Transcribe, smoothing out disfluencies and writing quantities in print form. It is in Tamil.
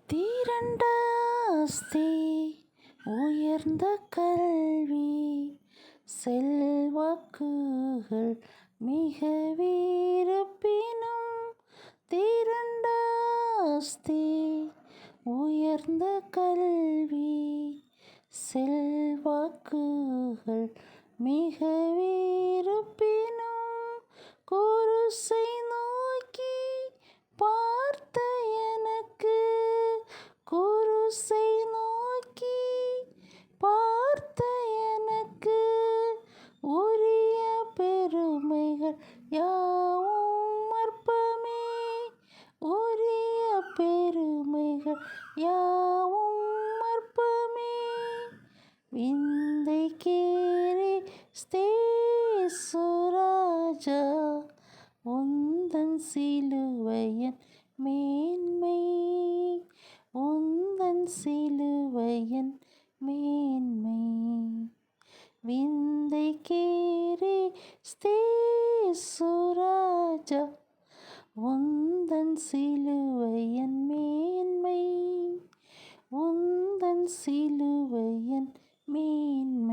திரண்ட ஆஸ்தி உயர்ந்த கல்வி செல்வாக்குகள் மிகவிருப்பினும் திரண்ட ஆஸ்தி உயர்ந்த கல்வி செல்வாக்குகள் மிகவிருப்பினும் குருசை நோக்கி பார்த்த எனக்கு குருசை நோக்கி பார்த்த எனக்கு உரிய பெருமைகள் யாவும் அற்பமே உரிய பெருமைகள் யாவும் அற்பமே விந்தை கேரே ஸ்தேசுராஜா உந்தன் சிலுவையன் மேன்மை உந்தன் சிலுவையன் மேன்மை விந்தை கேரே ஸ்தேசுராஜா உந்தன் சிலுவையன் மேன்மை உந்தன் சிலுவையன் மேன்மை.